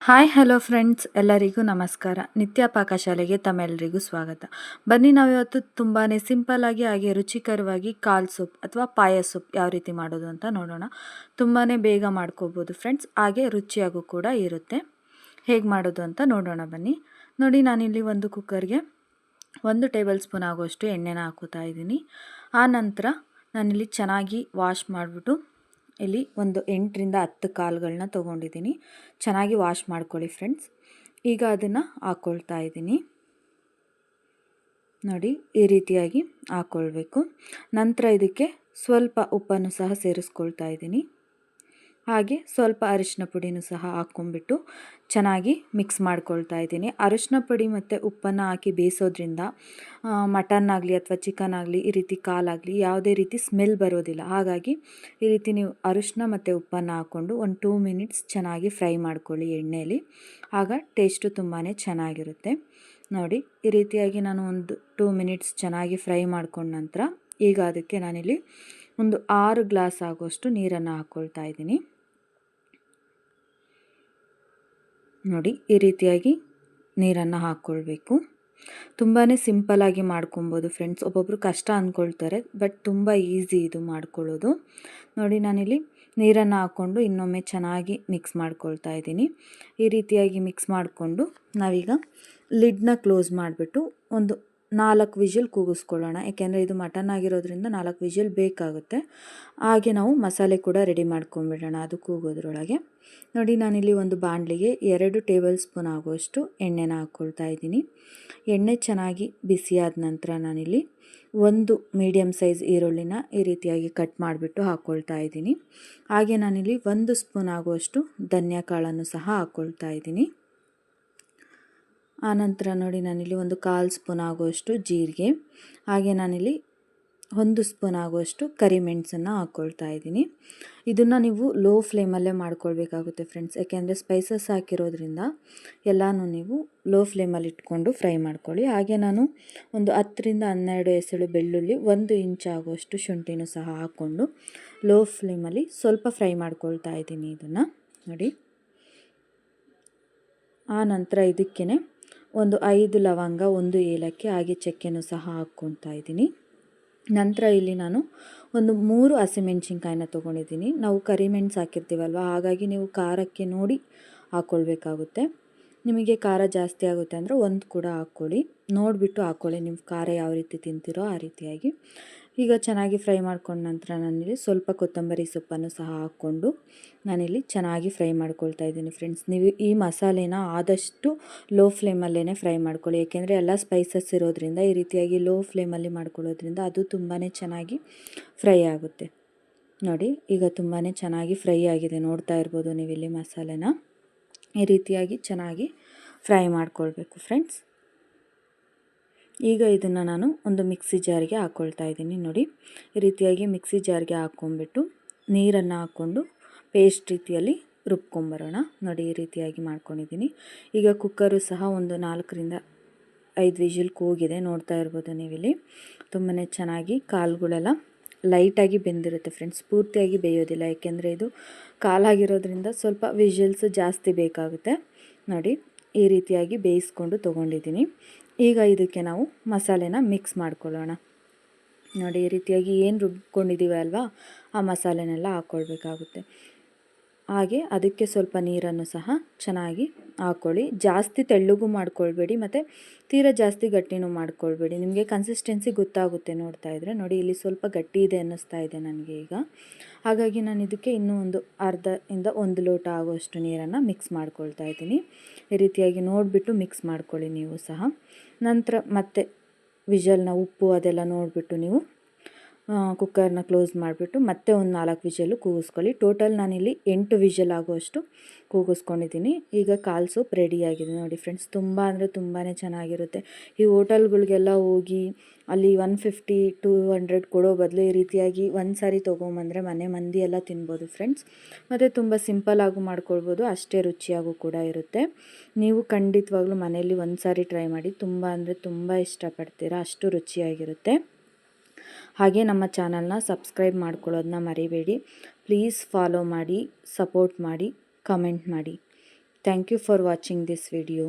Hi hello friends, ಎಲ್ಲರಿಗೂ ನಮಸ್ಕಾರ. ನಿತ್ಯ ಪಾಕಶಾಲೆಗೆ ತಮ್ಮೆಲ್ಲರಿಗೂ ಸ್ವಾಗತ. ಬನ್ನಿ ನಾವಿವತ್ತು ತುಂಬಾ ಸಿಂಪಲ್ಲಾಗಿ ಹಾಗೆ ರುಚಿಕರವಾಗಿ ಕಾಲ್ ಸೂಪ್ ಅಥವಾ ಪಾಯ ಸೂಪ್ ಯಾವ ರೀತಿ ಮಾಡೋದು ಅಂತ ನೋಡೋಣ. ತುಂಬಾ ಬೇಗ ಮಾಡ್ಕೋಬೋದು ಫ್ರೆಂಡ್ಸ್, ಹಾಗೆ ರುಚಿಯಾಗೂ ಕೂಡ ಇರುತ್ತೆ. ಹೇಗೆ ಮಾಡೋದು ಅಂತ ನೋಡೋಣ ಬನ್ನಿ. ನೋಡಿ, ನಾನಿಲ್ಲಿ ಒಂದು ಕುಕ್ಕರ್ಗೆ 1 ಟೇಬಲ್ ಸ್ಪೂನ್ ಆಗುವಷ್ಟು ಎಣ್ಣೆನ ಹಾಕೋತಾ ಇದ್ದೀನಿ. ಆ ನಂತರ ನಾನಿಲ್ಲಿ ಚೆನ್ನಾಗಿ ವಾಶ್ ಮಾಡಿಬಿಟ್ಟು ಇಲ್ಲಿ ಒಂದು 8ರಿಂದ 10 ಕಾಳುಗಳನ್ನ ತೊಗೊಂಡಿದ್ದೀನಿ. ಚೆನ್ನಾಗಿ ವಾಶ್ ಮಾಡ್ಕೊಳ್ಳಿ ಫ್ರೆಂಡ್ಸ್. ಈಗ ಅದನ್ನು ಹಾಕ್ಕೊಳ್ತಾ ಇದ್ದೀನಿ. ನೋಡಿ, ಈ ರೀತಿಯಾಗಿ ಹಾಕ್ಕೊಳ್ಬೇಕು. ನಂತರ ಇದಕ್ಕೆ ಸ್ವಲ್ಪ ಉಪ್ಪನ್ನು ಸಹ ಸೇರಿಸ್ಕೊಳ್ತಾ ಇದ್ದೀನಿ. ಹಾಗೆ ಸ್ವಲ್ಪ ಅರಿಶಿನ ಪುಡಿನೂ ಸಹ ಹಾಕ್ಕೊಂಡ್ಬಿಟ್ಟು ಚೆನ್ನಾಗಿ ಮಿಕ್ಸ್ ಮಾಡ್ಕೊಳ್ತಾ ಇದ್ದೀನಿ. ಅರಿಶಿನ ಪುಡಿ ಮತ್ತು ಉಪ್ಪನ್ನು ಹಾಕಿ ಬೇಯಿಸೋದ್ರಿಂದ ಮಟನ್ ಆಗಲಿ ಅಥವಾ ಚಿಕನ್ ಆಗಲಿ, ಈ ರೀತಿ ಕಾಲಾಗಲಿ ಯಾವುದೇ ರೀತಿ ಸ್ಮೆಲ್ ಬರೋದಿಲ್ಲ. ಹಾಗಾಗಿ ಈ ರೀತಿ ನೀವು ಅರಿಶಿನ ಮತ್ತು ಉಪ್ಪನ್ನು ಹಾಕ್ಕೊಂಡು ಒಂದು 2 ಮಿನಿಟ್ಸ್ ಚೆನ್ನಾಗಿ ಫ್ರೈ ಮಾಡ್ಕೊಳ್ಳಿ ಎಣ್ಣೆಯಲ್ಲಿ. ಆಗ ಟೇಸ್ಟು ತುಂಬಾ ಚೆನ್ನಾಗಿರುತ್ತೆ. ನೋಡಿ, ಈ ರೀತಿಯಾಗಿ ನಾನು ಒಂದು 2 ಮಿನಿಟ್ಸ್ ಚೆನ್ನಾಗಿ ಫ್ರೈ ಮಾಡ್ಕೊಂಡ ನಂತರ ಈಗ ಅದಕ್ಕೆ ನಾನಿಲ್ಲಿ ಒಂದು 6 ಗ್ಲಾಸ್ ಆಗುವಷ್ಟು ನೀರನ್ನು ಹಾಕ್ಕೊಳ್ತಾ ಇದ್ದೀನಿ. ನೋಡಿ, ಈ ರೀತಿಯಾಗಿ ನೀರನ್ನು ಹಾಕ್ಕೊಳ್ಬೇಕು. ತುಂಬಾ ಸಿಂಪಲ್ಲಾಗಿ ಮಾಡ್ಕೊಬೋದು ಫ್ರೆಂಡ್ಸ್. ಒಬ್ಬೊಬ್ಬರು ಕಷ್ಟ ಅಂದ್ಕೊಳ್ತಾರೆ, ಬಟ್ ತುಂಬ ಈಸಿ ಇದು ಮಾಡ್ಕೊಳ್ಳೋದು. ನೋಡಿ, ನಾನಿಲ್ಲಿ ನೀರನ್ನು ಹಾಕ್ಕೊಂಡು ಇನ್ನೊಮ್ಮೆ ಚೆನ್ನಾಗಿ ಮಿಕ್ಸ್ ಮಾಡ್ಕೊಳ್ತಾ ಇದ್ದೀನಿ. ಈ ರೀತಿಯಾಗಿ ಮಿಕ್ಸ್ ಮಾಡಿಕೊಂಡು ನಾವೀಗ ಲಿಡ್ನ ಕ್ಲೋಸ್ ಮಾಡಿಬಿಟ್ಟು ಒಂದು 4 ವಿಷಲ್ ಕೂಗಿಸ್ಕೊಳ್ಳೋಣ. ಏಕೆಂದರೆ ಇದು ಮಟನ್ ಆಗಿರೋದ್ರಿಂದ 4 ವಿಷಲ್ ಬೇಕಾಗುತ್ತೆ. ಹಾಗೆ ನಾವು ಮಸಾಲೆ ಕೂಡ ರೆಡಿ ಮಾಡ್ಕೊಂಬಿಡೋಣ ಅದು ಕೂಗೋದ್ರೊಳಗೆ. ನೋಡಿ, ನಾನಿಲ್ಲಿ ಒಂದು ಬಾಣಲಿಗೆ 2 ಟೇಬಲ್ ಸ್ಪೂನ್ ಆಗುವಷ್ಟು ಎಣ್ಣೆನ ಹಾಕ್ಕೊಳ್ತಾ ಇದ್ದೀನಿ. ಎಣ್ಣೆ ಚೆನ್ನಾಗಿ ಬಿಸಿಯಾದ ನಂತರ ನಾನಿಲ್ಲಿ ಒಂದು ಮೀಡಿಯಮ್ ಸೈಜ್ ಈರುಳ್ಳಿನ ಈ ರೀತಿಯಾಗಿ ಕಟ್ ಮಾಡಿಬಿಟ್ಟು ಹಾಕ್ಕೊಳ್ತಾ ಇದ್ದೀನಿ. ಹಾಗೆ ನಾನಿಲ್ಲಿ 1 ಸ್ಪೂನ್ ಆಗುವಷ್ಟು ಧನಿಯಾ ಕಾಳನ್ನು ಸಹ ಹಾಕ್ಕೊಳ್ತಾ ಇದ್ದೀನಿ. ಆನಂತರ ನೋಡಿ, ನಾನಿಲ್ಲಿ ಒಂದು 1/4 ಸ್ಪೂನ್ ಆಗುವಷ್ಟು ಜೀರಿಗೆ, ಹಾಗೆ ನಾನಿಲ್ಲಿ 1 ಸ್ಪೂನ್ ಆಗುವಷ್ಟು ಕರಿಮೆಣಸನ್ನು ಹಾಕ್ಕೊಳ್ತಾ ಇದ್ದೀನಿ. ಇದನ್ನು ನೀವು ಲೋ ಫ್ಲೇಮಲ್ಲೇ ಮಾಡ್ಕೊಳ್ಬೇಕಾಗುತ್ತೆ ಫ್ರೆಂಡ್ಸ್. ಯಾಕೆಂದರೆ ಸ್ಪೈಸಸ್ ಹಾಕಿರೋದ್ರಿಂದ ಎಲ್ಲನೂ ನೀವು ಲೋ ಫ್ಲೇಮಲ್ಲಿ ಇಟ್ಕೊಂಡು ಫ್ರೈ ಮಾಡ್ಕೊಳ್ಳಿ. ಹಾಗೆ ನಾನು ಒಂದು 10ರಿಂದ 12 ಎಸಳು ಬೆಳ್ಳುಳ್ಳಿ, 1 ಇಂಚ್ ಆಗುವಷ್ಟು ಶುಂಠಿನೂ ಸಹ ಹಾಕ್ಕೊಂಡು ಲೋ ಫ್ಲೇಮಲ್ಲಿ ಸ್ವಲ್ಪ ಫ್ರೈ ಮಾಡ್ಕೊಳ್ತಾ ಇದ್ದೀನಿ ಇದನ್ನು. ನೋಡಿ, ಆ ನಂತರ ಇದಕ್ಕೇ ಒಂದು 5 ಲವಂಗ, 1 ಏಲಕ್ಕಿ, ಹಾಗೆ ಚಕ್ಕೆನೂ ಸಹ ಹಾಕ್ಕೊಳ್ತಾ ಇದ್ದೀನಿ. ನಂತರ ಇಲ್ಲಿ ನಾನು ಒಂದು 3 ಹಸಿಮೆಣ್ಸಿನ್ಕಾಯಿನ ತೊಗೊಂಡಿದ್ದೀನಿ. ನಾವು ಕರಿಮೆಣಸು ಹಾಕಿರ್ತೀವಲ್ವ, ಹಾಗಾಗಿ ನೀವು ಖಾರಕ್ಕೆ ನೋಡಿ ಹಾಕ್ಕೊಳ್ಬೇಕಾಗುತ್ತೆ. ನಿಮಗೆ ಖಾರ ಜಾಸ್ತಿ ಆಗುತ್ತೆ ಅಂದರೆ 1 ಕೂಡ ಹಾಕ್ಕೊಳ್ಳಿ. ನೋಡಿಬಿಟ್ಟು ಹಾಕ್ಕೊಳ್ಳಿ, ನಿಮ್ಮ ಖಾರ ಯಾವ ರೀತಿ ತಿಂತೀರೋ ಆ ರೀತಿಯಾಗಿ. ಈಗ ಚೆನ್ನಾಗಿ ಫ್ರೈ ಮಾಡ್ಕೊಂಡ ನಂತರ ನಾನಿಲ್ಲಿ ಸ್ವಲ್ಪ ಕೊತ್ತಂಬರಿ ಸೊಪ್ಪನ್ನು ಸಹ ಹಾಕ್ಕೊಂಡು ನಾನಿಲ್ಲಿ ಚೆನ್ನಾಗಿ ಫ್ರೈ ಮಾಡ್ಕೊಳ್ತಾ ಇದ್ದೀನಿ ಫ್ರೆಂಡ್ಸ್. ನೀವು ಈ ಮಸಾಲೆನ ಆದಷ್ಟು ಲೋ ಫ್ಲೇಮಲ್ಲೇ ಫ್ರೈ ಮಾಡ್ಕೊಳ್ಳಿ. ಏಕೆಂದರೆ ಎಲ್ಲ ಸ್ಪೈಸಸ್ ಇರೋದ್ರಿಂದ ಈ ರೀತಿಯಾಗಿ ಲೋ ಫ್ಲೇಮಲ್ಲಿ ಮಾಡ್ಕೊಳ್ಳೋದ್ರಿಂದ ಅದು ತುಂಬಾ ಚೆನ್ನಾಗಿ ಫ್ರೈ ಆಗುತ್ತೆ. ನೋಡಿ, ಈಗ ತುಂಬಾ ಚೆನ್ನಾಗಿ ಫ್ರೈ ಆಗಿದೆ. ನೋಡ್ತಾ ಇರ್ಬೋದು ನೀವಿಲ್ಲಿ ಮಸಾಲೆನ ಈ ರೀತಿಯಾಗಿ ಚೆನ್ನಾಗಿ ಫ್ರೈ ಮಾಡ್ಕೊಳ್ಬೇಕು ಫ್ರೆಂಡ್ಸ್. ಈಗ ಇದನ್ನು ನಾನು ಒಂದು ಮಿಕ್ಸಿ ಜಾರಿಗೆ ಹಾಕ್ಕೊಳ್ತಾ ಇದ್ದೀನಿ. ನೋಡಿ, ಈ ರೀತಿಯಾಗಿ ಮಿಕ್ಸಿ ಜಾರ್ಗೆ ಹಾಕ್ಕೊಂಡ್ಬಿಟ್ಟು ನೀರನ್ನು ಹಾಕ್ಕೊಂಡು ಪೇಸ್ಟ್ ರೀತಿಯಲ್ಲಿ ರುಬ್ಕೊಂಬರೋಣ. ನೋಡಿ, ಈ ರೀತಿಯಾಗಿ ಮಾಡ್ಕೊಂಡಿದ್ದೀನಿ. ಈಗ ಕುಕ್ಕರು ಸಹ ಒಂದು 4ರಿಂದ 5 ವಿಷಲ್ ಕೂಗಿದೆ. ನೋಡ್ತಾ ಇರ್ಬೋದು ನೀವಿಲ್ಲಿ ತುಂಬಾ ಚೆನ್ನಾಗಿ ಕಾಳುಗಳೆಲ್ಲ ಲೈಟಾಗಿ ಬೆಂದಿರುತ್ತೆ ಫ್ರೆಂಡ್ಸ್. ಪೂರ್ತಿಯಾಗಿ ಬೇಯೋದಿಲ್ಲ, ಏಕೆಂದರೆ ಇದು ಕಾಲಾಗಿರೋದ್ರಿಂದ ಸ್ವಲ್ಪ ವಿಷಲ್ಸ್ ಜಾಸ್ತಿ ಬೇಕಾಗುತ್ತೆ. ನೋಡಿ, ಈ ರೀತಿಯಾಗಿ ಬೇಯಿಸ್ಕೊಂಡು ತೊಗೊಂಡಿದ್ದೀನಿ. ಈಗ ಇದಕ್ಕೆ ನಾವು ಮಸಾಲೆನ ಮಿಕ್ಸ್ ಮಾಡ್ಕೊಳ್ಳೋಣ. ನೋಡಿ, ಈ ರೀತಿಯಾಗಿ ಏನು ರುಬ್ಕೊಂಡಿದ್ದೀವಿ ಅಲ್ವಾ, ಆ ಮಸಾಲೆನೆಲ್ಲ ಹಾಕ್ಕೊಳ್ಬೇಕಾಗುತ್ತೆ. ಹಾಗೆ ಅದಕ್ಕೆ ಸ್ವಲ್ಪ ನೀರನ್ನು ಸಹ ಚೆನ್ನಾಗಿ ಹಾಕ್ಕೊಳ್ಳಿ. ಜಾಸ್ತಿ ತೆಳ್ಳಗೂ ಮಾಡ್ಕೊಳ್ಬೇಡಿ ಮತ್ತು ತೀರಾ ಜಾಸ್ತಿ ಗಟ್ಟಿನೂ ಮಾಡ್ಕೊಳ್ಬೇಡಿ. ನಿಮಗೆ ಕನ್ಸಿಸ್ಟೆನ್ಸಿ ಗೊತ್ತಾಗುತ್ತೆ ನೋಡ್ತಾ ಇದ್ದರೆ. ನೋಡಿ, ಇಲ್ಲಿ ಸ್ವಲ್ಪ ಗಟ್ಟಿ ಇದೆ ಅನ್ನಿಸ್ತಾ ಇದೆ ನನಗೆ ಈಗ. ಹಾಗಾಗಿ ನಾನು ಇದಕ್ಕೆ ಇನ್ನೂ ಒಂದು ಅರ್ಧದಿಂದ 1 ಲೋಟ ಆಗುವಷ್ಟು ನೀರನ್ನು ಮಿಕ್ಸ್ ಮಾಡ್ಕೊಳ್ತಾ ಇದ್ದೀನಿ. ಈ ರೀತಿಯಾಗಿ ನೋಡಿಬಿಟ್ಟು ಮಿಕ್ಸ್ ಮಾಡ್ಕೊಳ್ಳಿ ನೀವು ಸಹ. ನಂತರ ಮತ್ತೆ ವಿಷಲ್ನ ಉಪ್ಪು ಅದೆಲ್ಲ ನೋಡಿಬಿಟ್ಟು ನೀವು ಕುಕ್ಕರ್ನ ಕ್ಲೋಸ್ ಮಾಡಿಬಿಟ್ಟು ಮತ್ತೆ ಒಂದು 4 ವಿಷಲು ಕೂಗಿಸ್ಕೊಳ್ಳಿ. ಟೋಟಲ್ ನಾನಿಲ್ಲಿ 8 ವಿಷಲ್ ಆಗುವಷ್ಟು ಕೂಗಿಸ್ಕೊಂಡಿದ್ದೀನಿ. ಈಗ ಕಾಲ್ ಸೂಪ್ ರೆಡಿಯಾಗಿದೆ. ನೋಡಿ ಫ್ರೆಂಡ್ಸ್, ತುಂಬ ಅಂದರೆ ತುಂಬಾ ಚೆನ್ನಾಗಿರುತ್ತೆ. ಈ ಹೋಟೆಲ್ಗಳಿಗೆಲ್ಲ ಹೋಗಿ ಅಲ್ಲಿ 150 200 ಕೊಡೋ ಬದಲು ಈ ರೀತಿಯಾಗಿ ಒಂದು ಸಾರಿ ತೊಗೊಂಬಂದರೆ ಮನೆ ಮಂದಿ ಎಲ್ಲ ತಿನ್ಬೋದು ಫ್ರೆಂಡ್ಸ್. ಮತ್ತು ತುಂಬ ಸಿಂಪಲ್ಲಾಗೂ ಮಾಡ್ಕೊಳ್ಬೋದು, ಅಷ್ಟೇ ರುಚಿಯಾಗೂ ಕೂಡ ಇರುತ್ತೆ. ನೀವು ಖಂಡಿತವಾಗ್ಲೂ ಮನೆಯಲ್ಲಿ ಒಂದು ಸಾರಿ ಟ್ರೈ ಮಾಡಿ. ತುಂಬ ಅಂದರೆ ತುಂಬ ಇಷ್ಟಪಡ್ತೀರಾ, ಅಷ್ಟು ರುಚಿಯಾಗಿರುತ್ತೆ. ಹಾಗೆ ನಮ್ಮ ಚಾನಲ್ನ ಸಬ್ಸ್ಕ್ರೈಬ್ ಮಾಡ್ಕೊಳ್ಳೋದನ್ನ ಮರಿಬೇಡಿ. ಪ್ಲೀಸ್ ಫಾಲೋ ಮಾಡಿ, ಸಪೋರ್ಟ್ ಮಾಡಿ, ಕಮೆಂಟ್ ಮಾಡಿ. Thank you for watching this video.